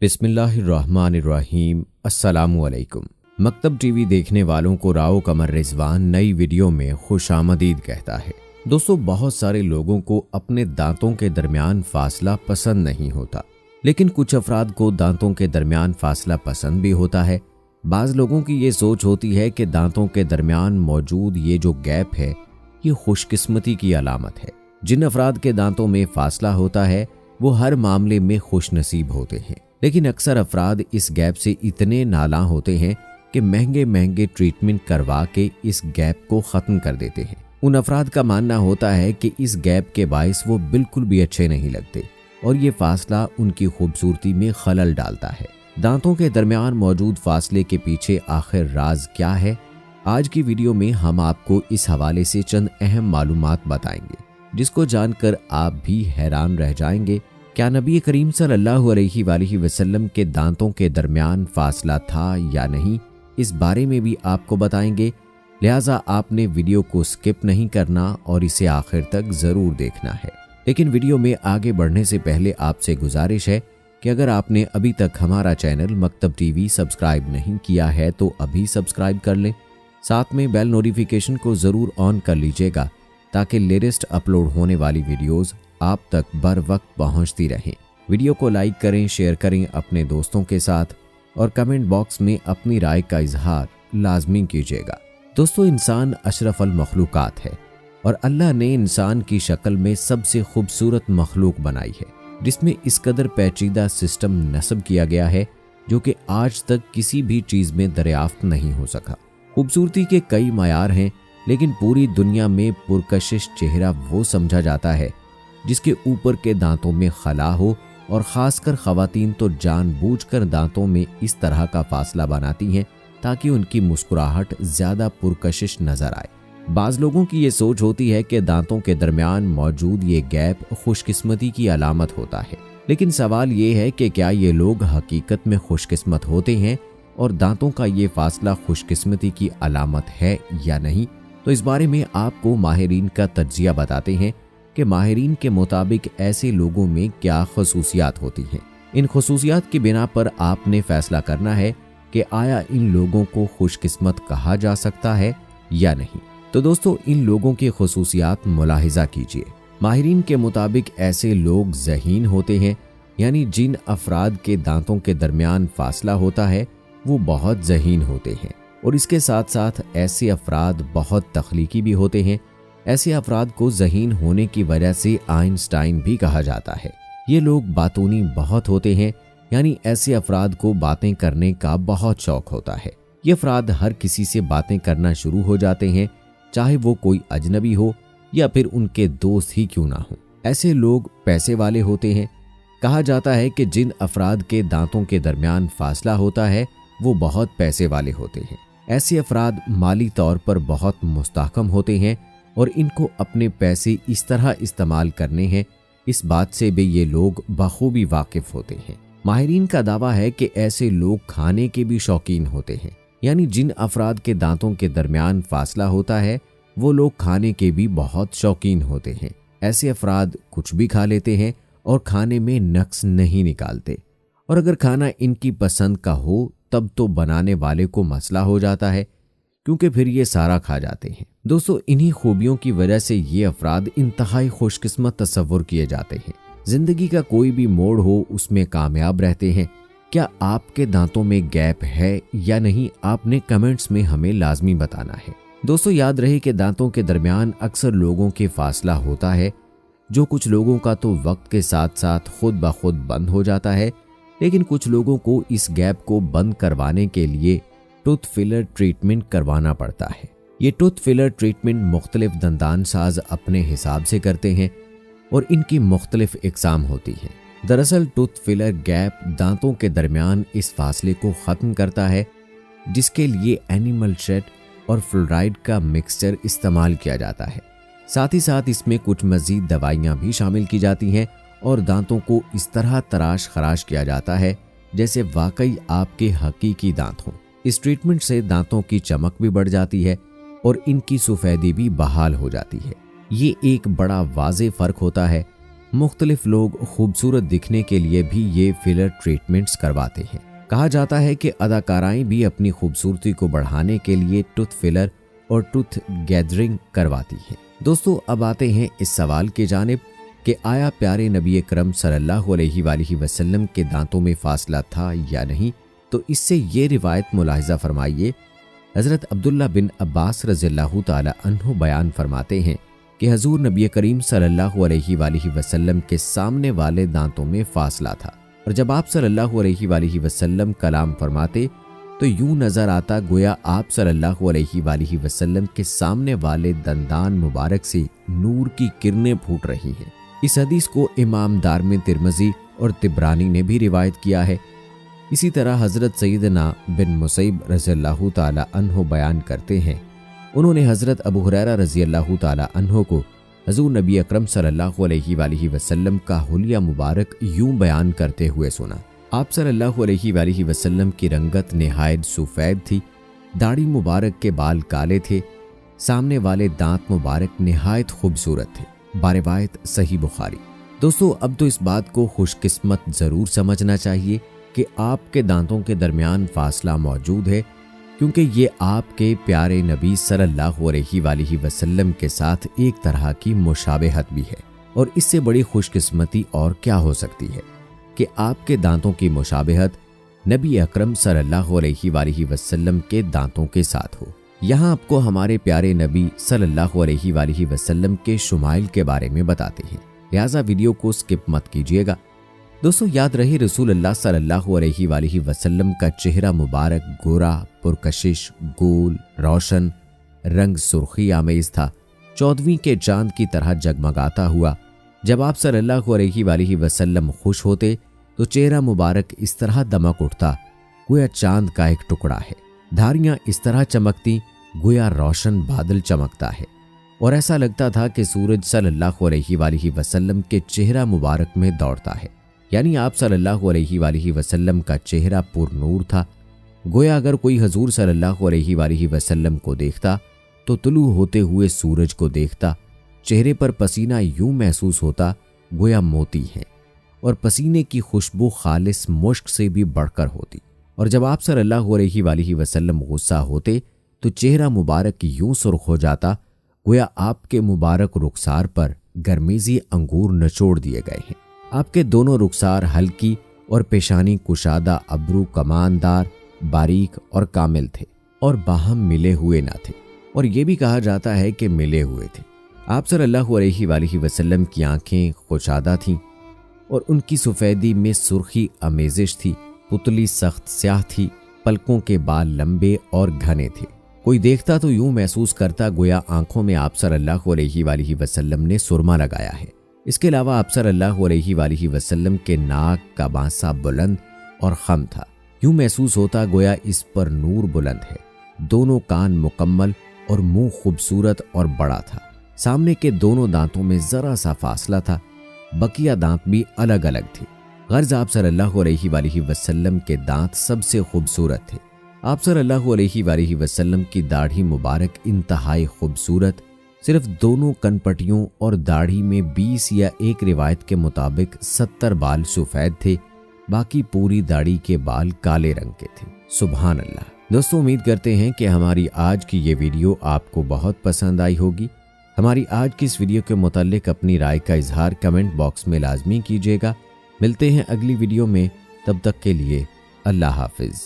बिस्मिल्लाहिर्रहमानिर्रहीम। अस्सलामुअलैकुम। मकतब टीवी देखने वालों को राव कमर रिजवान नई वीडियो में खुशामदीद कहता है। दोस्तों, बहुत सारे लोगों को अपने दांतों के दरमियान फासला पसंद नहीं होता, लेकिन कुछ अफराद को दांतों के दरमियान फासला पसंद भी होता है। बाज़ लोगों की ये सोच होती है कि दांतों के दरमियान मौजूद ये जो गैप है ये खुशकिस्मती की अलामत है। जिन अफराद के दांतों में फासला होता है वो हर मामले में खुशनसीब होते हैं, लेकिन अक्सर अफराद इस गैप से इतने नालां होते हैं कि महंगे महंगे ट्रीटमेंट करवा के इस गैप को ख़त्म कर देते हैं। उन अफराद का मानना होता है कि इस गैप के बायस वो बिल्कुल भी अच्छे नहीं लगते और ये फासला उनकी खूबसूरती में खलल डालता है। दांतों के दरमियान मौजूद फासले के पीछे आखिर राज क्या है? आज की वीडियो में हम आपको इस हवाले से चंद अहम मालूमात बताएंगे, जिसको जानकर आप भी हैरान रह जाएंगे। क्या नबी करीम सल्लल्लाहु अलैहि वसल्लम के दांतों के दरमियान फासला था या नहीं, इस बारे में भी आपको बताएंगे। लिहाजा आपने वीडियो को स्किप नहीं करना और इसे आखिर तक ज़रूर देखना है। लेकिन वीडियो में आगे बढ़ने से पहले आपसे गुजारिश है कि अगर आपने अभी तक हमारा चैनल मकतब टीवी सब्सक्राइब नहीं किया है तो अभी सब्सक्राइब कर लें। साथ में बेल नोटिफिकेशन को ज़रूर ऑन कर लीजिएगा ताकि लेटेस्ट अपलोड होने वाली वीडियोज़ आप तक बर वक्त पहुंचती रहें। वीडियो को लाइक करें, शेयर करें अपने दोस्तों के साथ और कमेंट बॉक्स में अपनी राय का इजहार लाजमी कीजिएगा। दोस्तों, इंसान अशरफुल मखलूकात है और अल्लाह ने इंसान की शक्ल में सबसे खूबसूरत मखलूक बनाई है, जिसमें इस कदर पेचीदा सिस्टम नस्ब किया गया है जो कि आज तक किसी भी चीज़ में दरियाफ्त नहीं हो सका। खूबसूरती के कई मायार हैं, लेकिन पूरी दुनिया में पुरकशिश चेहरा वो समझा जाता है जिसके ऊपर के दांतों में खला हो, और ख़ासकर ख़वातीन तो जानबूझकर दांतों में इस तरह का फासला बनाती हैं ताकि उनकी मुस्कुराहट ज़्यादा पुरकशिश नज़र आए। बाज़ लोगों की ये सोच होती है कि दांतों के दरमियान मौजूद ये गैप खुशकिस्मती की अलामत होता है, लेकिन सवाल ये है कि क्या ये लोग हकीकत में खुशकिस्मत होते हैं और दांतों का ये फासला खुशकिस्मती की अलामत है या नहीं? तो इस बारे में आपको माहिरीन का तज्जिया बताते हैं कि माहिरीन के मुताबिक ऐसे लोगों में क्या खसूसियात होती हैं। इन खसूसियात की बिना पर आपने फैसला करना है कि आया इन लोगों को खुशकिस्मत कहा जा सकता है या नहीं। तो दोस्तों, इन लोगों की खसूसियात मुलाहिजा कीजिए। माहिरीन के मुताबिक ऐसे लोग ज़हीन होते हैं, यानी जिन अफराद के दांतों के दरमियान फासला होता है वो बहुत ज़हीन होते हैं, और इसके साथ साथ ऐसे अफराद बहुत तख्लीकी भी होते हैं। ऐसे अफराद को ज़हीन होने की वजह से आइंस्टाइन भी कहा जाता है। ये लोग बातूनी बहुत होते हैं, यानी ऐसे अफराद को बातें करने का बहुत शौक होता है। ये अफराद हर किसी से बातें करना शुरू हो जाते हैं, चाहे वो कोई अजनबी हो या फिर उनके दोस्त ही क्यों ना हो। ऐसे लोग पैसे वाले होते हैं। कहा जाता है कि जिन अफराद के दांतों के दरमियान फासला होता है वो बहुत पैसे वाले होते हैं। ऐसे अफराद माली तौर पर बहुत मुस्तहकम होते हैं और इनको अपने पैसे इस तरह इस्तेमाल करने हैं, इस बात से भी ये लोग बखूबी वाकिफ होते हैं। माहिरीन का दावा है कि ऐसे लोग खाने के भी शौकीन होते हैं, यानी जिन अफराद के दांतों के दरमियान फासला होता है वो लोग खाने के भी बहुत शौकीन होते हैं। ऐसे अफराद कुछ भी खा लेते हैं और खाने में नक्स नहीं निकालते, और अगर खाना इनकी पसंद का हो तब तो बनाने वाले को मसला हो जाता है, क्योंकि फिर ये सारा खा जाते हैं। दोस्तों, इन्हीं खूबियों की वजह से ये अफराद इंतहाई खुशकिस्मत तस्वुर किए जाते हैं। जिंदगी का कोई भी मोड़ हो उसमें कामयाब रहते हैं। क्या आपके दांतों में गैप है या नहीं, आपने कमेंट्स में हमें लाजमी बताना है। दोस्तों, याद रहे कि दांतों के दरमियान अक्सर लोगों के फासला होता है, जो कुछ लोगों का तो वक्त के साथ साथ खुद ब खुद बंद हो जाता है, लेकिन कुछ लोगों को इस गैप को बंद करवाने के लिए टूथ फिलर ट्रीटमेंट करवाना पड़ता है। ये टूथ फिलर ट्रीटमेंट मुख्तलिफ दंदान साज अपने हिसाब से करते हैं और इनकी मुख्तलिफ इकसाम होती हैं। दरअसल टूथ फिलर गैप दांतों के दरमियान इस फासले को ख़त्म करता है, जिसके लिए एनिमल शेड और फ्लोराइड का मिक्सचर इस्तेमाल किया जाता है। साथ ही साथ इसमें कुछ मज़ीद दवाइयाँ भी शामिल की जाती हैं और दांतों को इस तरह तराश खराश किया जाता है जैसे वाकई आपके हकीकी दांत हों। इस ट्रीटमेंट से दांतों की चमक भी बढ़ जाती है और इनकी सफ़ेदी भी बहाल हो जाती है। ये एक बड़ा वाज़े फ़र्क होता है मुख्तलिफ लोग खूबसूरत दिखने के लिए भी ये फिलर ट्रीटमेंट्स करवाते हैं। कहा जाता है कि अदाकाराएं भी अपनी खूबसूरती को बढ़ाने के लिए टूथ फिलर और टूथ गैदरिंग करवाती हैं। दोस्तों, अब आते हैं इस सवाल की जानिब कि आया प्यारे नबी अकरम सल्लल्लाहु अलैहि वसल्लम के दांतों में फासला था या नहीं। तो इससे ये रिवायत मुलाहिजा फरमाइए। हज़रत अब्दुल्ला बिन अब्बास रज़ियल्लाहु ताला अन्हु बयान फरमाते हैं कि हजूर नबी करीम सल्लल्लाहु अलैहि वसल्लम के सामने वाले दांतों में फासला था, और जब आप सल्लल्लाहु अलैहि वसल्लम कलाम फरमाते तो यूं नजर आता गोया आप सल्लल्लाहु अलैहि वसल्लम के सामने वाले दंदान मुबारक से नूर की किरणें फूट रही हैं। इस हदीस को इमाम दारमी तिरमिज़ी और तिब्रानी ने भी रिवायत किया है। इसी तरह हज़रत सैयदना बिन मुसैब रज़ियल्लाहु ताला अन्हु बयान करते हैं, उन्होंने हज़रत अबू हुरैरा रज़ियल्लाहु ताला अन्हु को हज़ूर नबी अकरम सल्लल्लाहु अलैहि वसल्लम का हुलिया मुबारक यूं बयान करते हुए सुना। आप सल्लल्लाहु अलैहि वसल्लम की रंगत निहायत सफ़ेद थी, दाढ़ी मुबारक के बाल काले थे, सामने वाले दांत मुबारक निहायत खूबसूरत थे। बारिवायत सही बुखारी। दोस्तों, अब तो इस बात को खुशकिस्मत ज़रूर समझना चाहिए कि आपके दांतों के दरमियान फासला मौजूद है, क्योंकि ये आपके प्यारे नबी सल्लल्लाहु अलैहि वसल्लम के साथ एक तरह की मुशाबहत भी है। और इससे बड़ी खुशकिस्मती और क्या हो सकती है कि आपके दांतों की मुशाबहत नबी अकरम सल्लल्लाहु अलैहि वसल्लम के दांतों के साथ हो। यहाँ आपको हमारे प्यारे नबी सल्लल्लाहु अलैहि वसल्लम के शुमाइल के बारे में बताते हैं, लिहाजा वीडियो को स्किप मत कीजिएगा। दोस्तों, याद रहे रसूलुल्लाह सल्लल्लाहु अलैहि वसल्लम का चेहरा मुबारक गोरा, पुरकशिश, गोल, रोशन, रंग सुर्खी आमेज था, 14वीं के चांद की तरह जगमगाता हुआ। जब आप सल्लल्लाहु अलैहि वसल्लम खुश होते तो चेहरा मुबारक इस तरह दमक उठता गोया चांद का एक टुकड़ा है। धारियां इस तरह चमकती गोया रोशन बादल चमकता है, और ऐसा लगता था कि सूरज सल्लल्लाहु अलैहि वसल्लम के चेहरा मुबारक में दौड़ता है। यानी आप सल्लल्लाहु अलैहि वसल्लम का चेहरा पुरनूर था। गोया अगर कोई हजूर सल्लल्लाहु अलैहि वसल्लम को देखता तो तुलू होते हुए सूरज को देखता। चेहरे पर पसीना यूं महसूस होता गोया मोती है, और पसीने की खुशबू खालिस मुश्क से भी बढ़कर होती। और जब आप सल्लल्लाहु अलैहि वसल्लम गुस्सा होते तो चेहरा मुबारक यूं सुर्ख हो जाता गोया आपके मुबारक रुखसार पर गर्मीज़ी अंगूर निचोड़ दिए गए हैं। आपके दोनों रुखसार हल्की और पेशानी कुशादा, अब्रू कमानदार, बारीक और कामिल थे, और बाहम मिले हुए न थे, और ये भी कहा जाता है कि मिले हुए थे। आप सल्लल्लाहु अलैहि वसल्लम की आंखें कुशादा थीं, और उनकी सफ़ेदी में सुर्खी अमेजिश थी। पुतली सख्त स्याह थी, पलकों के बाल लंबे और घने थे। कोई देखता तो यूं महसूस करता गोया आंखों में आप सल्लल्लाहु अलैहि वसल्लम ने सुरमा लगाया है। इसके अलावा आप सल्लल्लाहु अलैहि वसल्लम के नाक का बांसा बुलंद और खम था। यूं महसूस होता गोया इस पर नूर बुलंद है। दोनों कान मुकम्मल और मुंह खूबसूरत और बड़ा था। सामने के दोनों दांतों में जरा सा फासला था, बकिया दांत भी अलग अलग थे। गर्ज आप सल्लल्लाहु अलैहि वसल्लम के दांत सबसे खूबसूरत थे। आप सल्लल्लाहु अलैहि वसल्लम की दाढ़ी मुबारक इंतहाई खूबसूरत, सिर्फ दोनों कनपटियों और दाढ़ी में 20 या एक रिवायत के मुताबिक 70 बाल सफ़ेद थे, बाकी पूरी दाढ़ी के बाल काले रंग के थे। सुभान अल्लाह। दोस्तों, उम्मीद करते हैं कि हमारी आज की ये वीडियो आपको बहुत पसंद आई होगी। हमारी आज की इस वीडियो के मुताल्लिक अपनी राय का इजहार कमेंट बॉक्स में लाजमी कीजिएगा। मिलते हैं अगली वीडियो में, तब तक के लिए अल्लाह हाफिज़।